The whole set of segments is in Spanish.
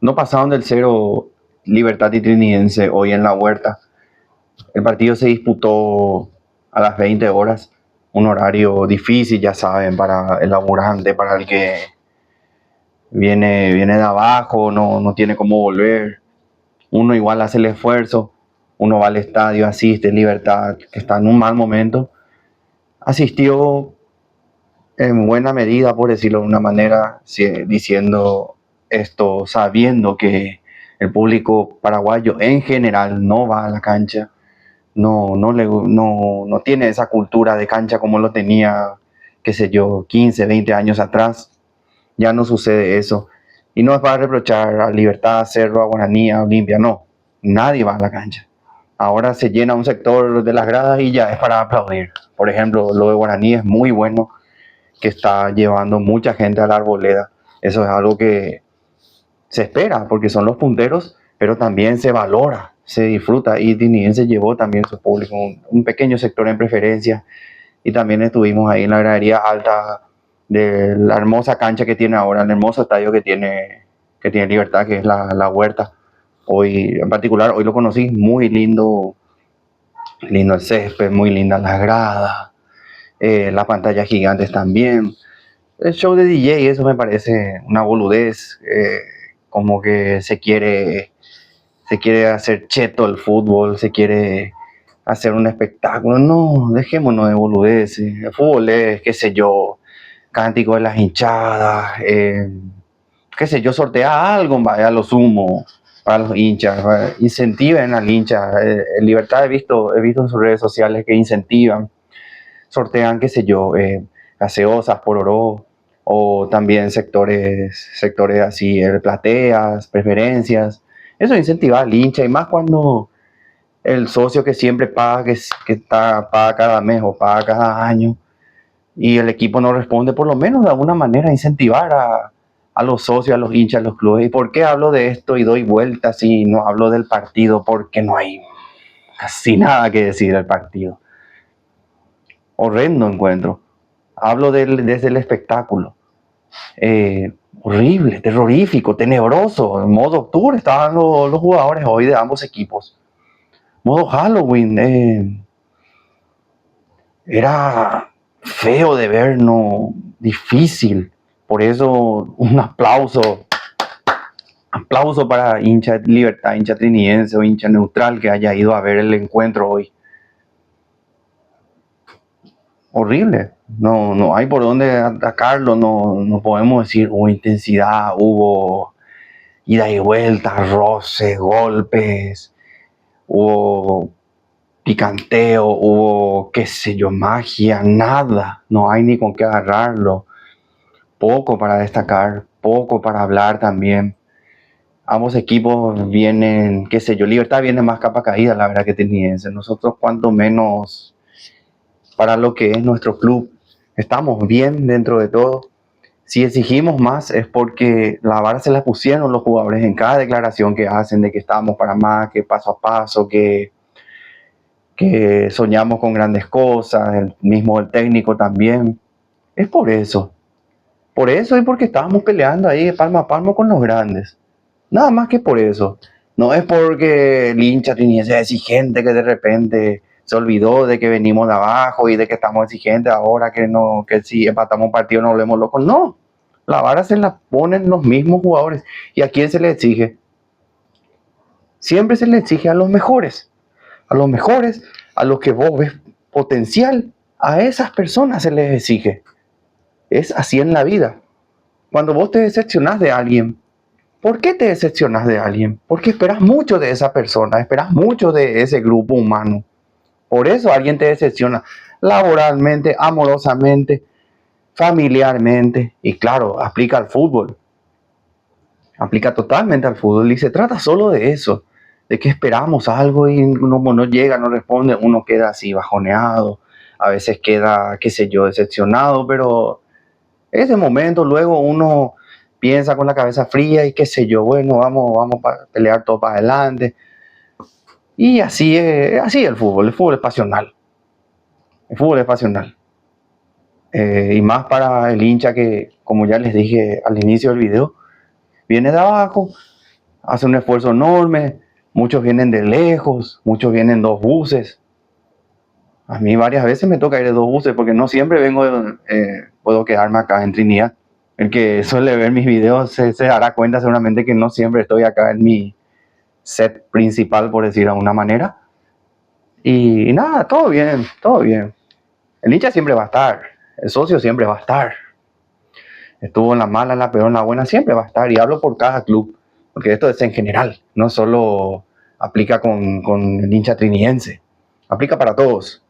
no pasaron del cero Libertad y Trinidense hoy en La Huerta. El partido se disputó a las 20 horas, un horario difícil, ya saben, para el laburante, para el que viene de abajo, no tiene cómo volver. Uno igual hace el esfuerzo, uno va al estadio, asiste, Libertad, que está en un mal momento, asistió en buena medida, por decirlo de una manera, diciendo esto, sabiendo que el público paraguayo en general no va a la cancha, no tiene esa cultura de cancha como lo tenía, qué sé yo, 15, 20 años atrás. Ya no sucede eso. Y no es para reprochar a Libertad, a Cerro, a Guaraní, a Olimpia, no. Nadie va a la cancha. Ahora se llena un sector de las gradas y ya es para aplaudir. Por ejemplo, lo de Guaraní es muy bueno, que está llevando mucha gente a la Arboleda. Eso es algo que se espera porque son los punteros, pero también se valora, se disfruta. Y Trinidense llevó también su público, un pequeño sector en preferencia. Y también estuvimos ahí en la gradería alta de la hermosa cancha que tiene ahora, el hermoso estadio que tiene Libertad, que es la Huerta. Hoy, en particular, hoy lo conocí, muy lindo, lindo el césped, muy lindas las gradas, las pantallas gigantes también. El show de DJ, eso me parece una boludez, como que se quiere hacer cheto el fútbol, se quiere hacer un espectáculo. No, dejémonos de boludeces. El fútbol es, qué sé yo, cántico de las hinchadas, qué sé yo, sortea algo, vaya, lo sumo para los hinchas, ¿vale? Incentiven al hincha. En Libertad he visto en sus redes sociales que incentivan, sortean, qué sé yo, gaseosas, pororó, o también sectores así, plateas, preferencias. Eso incentiva al hincha, y más cuando el socio que siempre paga, paga cada mes o paga cada año, y el equipo no responde, por lo menos de alguna manera incentivar a los socios, a los hinchas, a los clubes. ¿Y por qué hablo de esto y doy vueltas y no hablo del partido? Porque no hay casi nada que decir del partido. Horrendo encuentro. Hablo desde el espectáculo. Horrible, terrorífico, tenebroso. En modo octubre estaban los jugadores hoy de ambos equipos. Modo Halloween. Era feo de ver, no, difícil. Por eso un aplauso para hincha de Libertad, hincha trinidense o hincha neutral que haya ido a ver el encuentro hoy. Horrible, no hay por dónde atacarlo, no podemos decir hubo intensidad, hubo ida y vuelta, roces, golpes, hubo picanteo, hubo, qué sé yo, magia, nada, no hay ni con qué agarrarlo. Poco para destacar, poco para hablar también. Ambos equipos vienen, qué sé yo, Libertad viene más capa caída, la verdad, que Trinidense. Nosotros, cuanto menos, para lo que es nuestro club, estamos bien dentro de todo. Si exigimos más es porque la vara se la pusieron los jugadores en cada declaración que hacen, de que estamos para más, que paso a paso, que soñamos con grandes cosas, el técnico también. Es por eso. Por eso y porque estábamos peleando ahí palmo a palmo con los grandes. Nada más que por eso. No es porque el hincha tenía ese exigente que de repente se olvidó de que venimos de abajo y de que estamos exigentes ahora, que si empatamos un partido no volvemos locos. No, la vara se la ponen los mismos jugadores. ¿Y a quién se le exige? Siempre se le exige a los mejores. A los mejores, a los que vos ves potencial. A esas personas se les exige. Es así en la vida. Cuando vos te decepcionás de alguien, ¿por qué te decepcionas de alguien? Porque esperas mucho de esa persona, esperas mucho de ese grupo humano. Por eso alguien te decepciona laboralmente, amorosamente, familiarmente. Y claro, aplica al fútbol. Aplica totalmente al fútbol. Y se trata solo de eso. De que esperamos algo y uno no llega, no responde. Uno queda así bajoneado. A veces queda, qué sé yo, decepcionado. Pero ese momento luego uno piensa con la cabeza fría y qué sé yo, bueno, vamos a pelear todo para adelante. Y así es el fútbol es pasional. El fútbol es pasional. Y más para el hincha que, como ya les dije al inicio del video, viene de abajo hace un esfuerzo enorme, muchos vienen de lejos, muchos vienen en 2 buses. A mí varias veces me toca ir de 2 buses porque no siempre vengo, puedo quedarme acá en Trinidad. El que suele ver mis videos se dará cuenta seguramente que no siempre estoy acá en mi set principal, por decir de alguna manera. Y nada, todo bien, todo bien. El hincha siempre va a estar, el socio siempre va a estar. Estuvo en la mala, en la peor, en la buena, siempre va a estar. Y hablo por cada club, porque esto es en general, no solo aplica con el hincha trinidense, aplica para todos.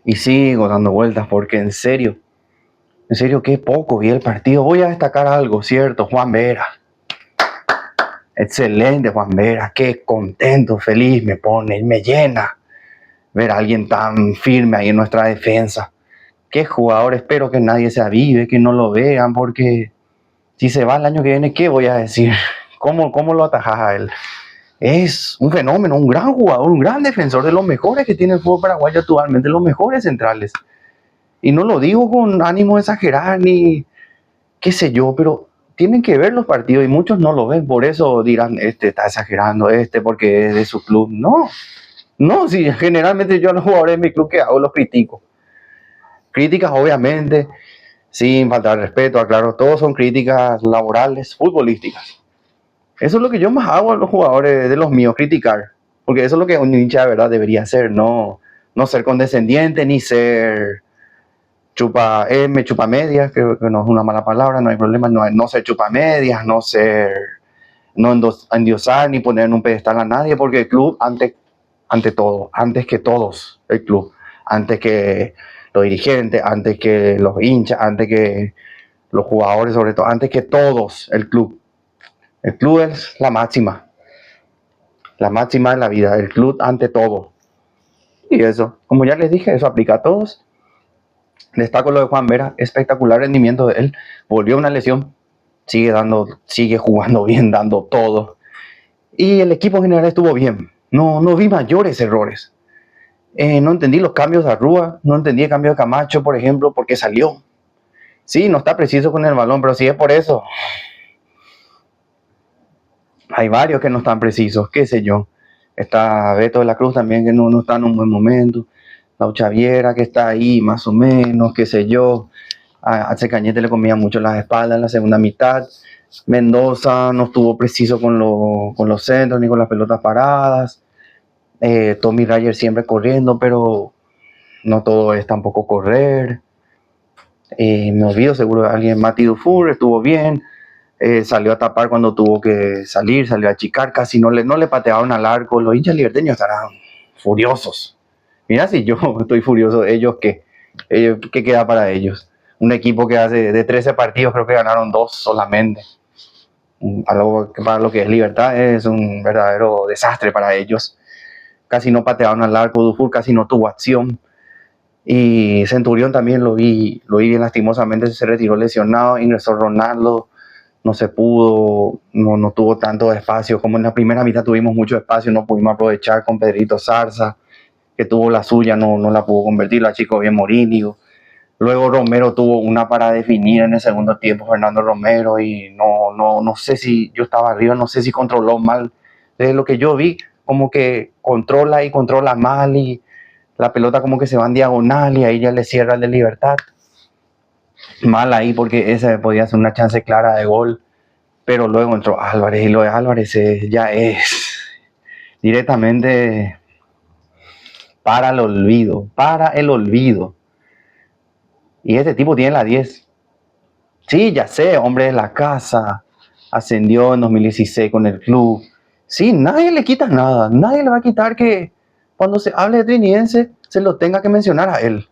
Y sigo dando vueltas porque en serio, qué poco vi el partido. Voy a destacar algo, cierto, Juan Vera. Excelente Juan Vera, qué contento, feliz me pone, me llena ver a alguien tan firme ahí en nuestra defensa. Qué jugador, espero que nadie se avive, que no lo vean, porque si se va el año que viene, ¿qué voy a decir? ¿Cómo lo atajas a él? Es un fenómeno, un gran jugador, un gran defensor, de los mejores que tiene el fútbol paraguayo actualmente, los mejores centrales. Y no lo digo con ánimo de exagerar ni qué sé yo, pero tienen que ver los partidos y muchos no lo ven, por eso dirán, este está exagerando, porque es de su club. No, sí, generalmente yo a los jugadores de mi club que hago los critico. Críticas obviamente, sin faltar respeto, aclaro, todos son críticas laborales, futbolísticas. Eso es lo que yo más hago a los jugadores de los míos, criticar. Porque eso es lo que un hincha de verdad debería hacer, no ser condescendiente ni ser chupa medias, que no es una mala palabra, no hay problema, no ser chupa medias, no endiosar ni poner en un pedestal a nadie, porque el club ante todo, antes que todos, el club, antes que los dirigentes, antes que los hinchas, antes que los jugadores, sobre todo, antes que todos, el club. El club es la máxima de la vida, el club ante todo. Y eso, como ya les dije, eso aplica a todos. Destaco lo de Juan Vera, espectacular rendimiento de él, volvió una lesión, sigue jugando bien, dando todo. Y el equipo en general estuvo bien, no vi mayores errores. No entendí los cambios de Arrua, no entendí el cambio de Camacho, por ejemplo, porque salió. Sí, no está preciso con el balón, pero sí es por eso. Hay varios que no están precisos, qué sé yo. Está Beto de la Cruz también, que no está en un buen momento. La Chaviera, que está ahí más o menos, qué sé yo. A Cañete le comía mucho las espaldas en la segunda mitad. Mendoza no estuvo preciso con los centros ni con las pelotas paradas. Tommy Ryer siempre corriendo, pero no todo es tampoco correr. Me olvido seguro de alguien. Mati Dufour estuvo bien. Salió a tapar cuando tuvo que salir, salió a achicar, casi no le patearon al arco. Los hinchas liberteños estarán furiosos. Mira, si yo estoy furioso, ¿qué queda para ellos? Un equipo que hace de 13 partidos creo que ganaron 2 solamente. Algo que para lo que es Libertad es un verdadero desastre para ellos. Casi no patearon al arco, Dufour casi no tuvo acción. Y Centurión también lo vi bien lastimosamente, se retiró lesionado, ingresó Ronaldo. No se pudo, no tuvo tanto espacio, como en la primera mitad tuvimos mucho espacio, no pudimos aprovechar con Pedrito Zarza, que tuvo la suya, no la pudo convertir, la achicó bien Morillo. Luego Romero tuvo una para definir en el segundo tiempo, Fernando Romero, y no sé si yo estaba arriba, no sé si controló mal. Desde lo que yo vi, como que controla mal, y la pelota como que se va en diagonal, y ahí ya le cierra el de Libertad. Mal ahí, porque esa podía ser una chance clara de gol, pero luego entró Álvarez, y lo de Álvarez ya es directamente para el olvido. Y este tipo tiene la 10. Sí, ya sé, hombre de la casa, ascendió en 2016 con el club. Sí, nadie le quita nada, nadie le va a quitar que cuando se hable de Trinidense se lo tenga que mencionar a él.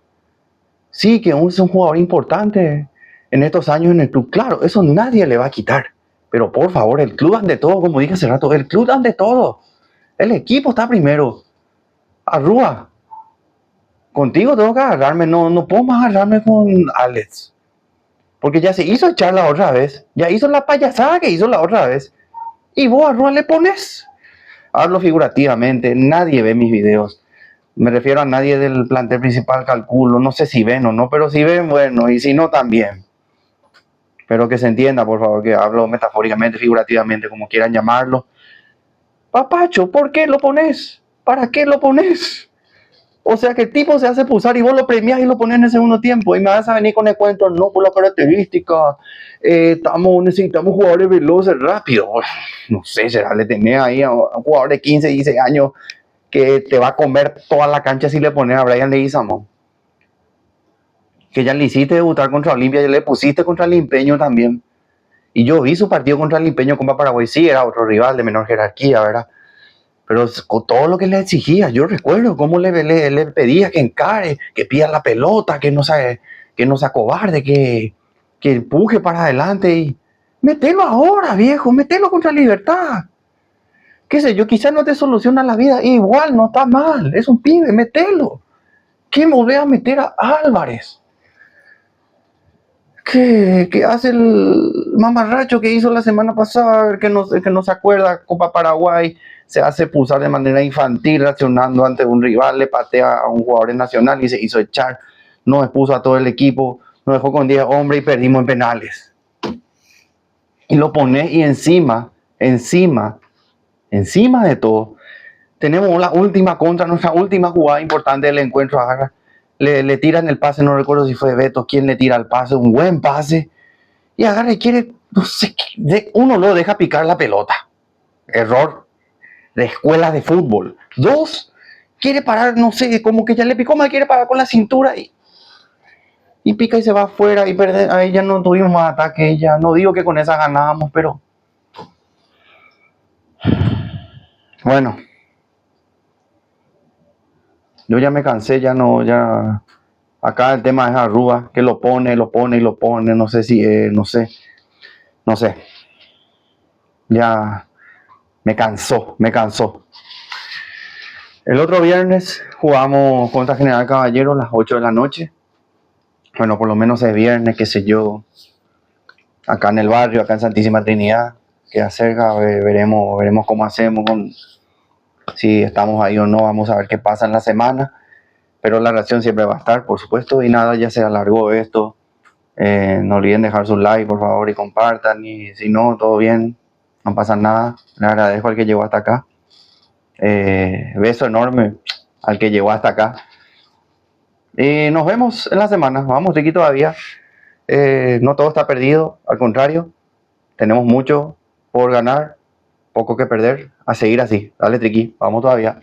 Sí, que es un jugador importante en estos años en el club. Claro, eso nadie le va a quitar. Pero por favor, el club ante todo, como dije hace rato, el club ante todo. El equipo está primero. Arrua, contigo tengo que agarrarme, no puedo más agarrarme con Alex. Porque ya se hizo echar la otra vez. Ya hizo la payasada que hizo la otra vez. Y vos a Arrua le pones. Hablo figurativamente, nadie ve mis videos. Me refiero a nadie del plantel principal, calculo. No sé si ven o no, pero si ven, bueno, y si no, también. pero que se entienda, por favor, que hablo metafóricamente, figurativamente, como quieran llamarlo. Papacho, ¿por qué lo pones? ¿Para qué lo pones? O sea que el tipo se hace pulsar y vos lo premias y lo pones en el segundo tiempo. Y me vas a venir con el cuento, no, por la característica, necesitamos jugadores veloces, rápidos. No sé, será, le tenés ahí a un jugador de 15, 16 años que te va a comer toda la cancha si le pones a Brian Leguizamo. Que ya le hiciste debutar contra Olimpia, ya le pusiste contra el Empeño también. Y yo vi su partido contra el Empeño Copa Paraguay, sí, era otro rival de menor jerarquía, ¿verdad? Pero con todo lo que le exigía, yo recuerdo cómo le pedía que encare, que pida la pelota, que no se acobarde, que empuje para adelante y metelo ahora, viejo, metelo contra Libertad. Qué sé yo, quizás no te soluciona la vida, igual no está mal, es un pibe, metelo. ¿Qué me voy a meter a Álvarez? ¿Qué hace el mamarracho que hizo la semana pasada, que no se acuerda, Copa Paraguay? Se hace pulsar de manera infantil, reaccionando ante un rival, le patea a un jugador nacional y se hizo echar. Nos expuso a todo el equipo, nos dejó con 10 hombres y perdimos en penales. Y lo pone y encima de todo, tenemos la última contra, nuestra última jugada importante del encuentro. Agarra, le tiran el pase, no recuerdo si fue Beto quien le tira el pase, un buen pase. Y agarra y quiere, no sé, uno lo deja picar la pelota. Error de escuela de fútbol. Dos, quiere parar, no sé, como que ya le picó mal, quiere parar con la cintura y pica y se va afuera y perder. Ahí ya no tuvimos más ataque, ya no digo que con esa ganábamos, pero bueno, yo ya me cansé, ya no, ya acá el tema es Arrúa, que lo pone, no sé si, no sé, ya me cansó. El otro viernes jugamos contra General Caballero a las 8 de la noche. Bueno, por lo menos es viernes, qué sé yo. Acá en el barrio, acá en Santísima Trinidad, queda cerca, veremos cómo hacemos, si estamos ahí o no, vamos a ver qué pasa en la semana. Pero la reacción siempre va a estar, por supuesto, y nada, ya se alargó esto. No olviden dejar su like, por favor, y compartan, y si no, todo bien, no pasa nada. Le agradezco al que llegó hasta acá. Beso enorme al que llegó hasta acá. Nos vemos en la semana. Vamos, Ricky, todavía. No todo está perdido, al contrario, tenemos mucho por ganar, poco que perder. A seguir así. Dale, Triqui, vamos todavía.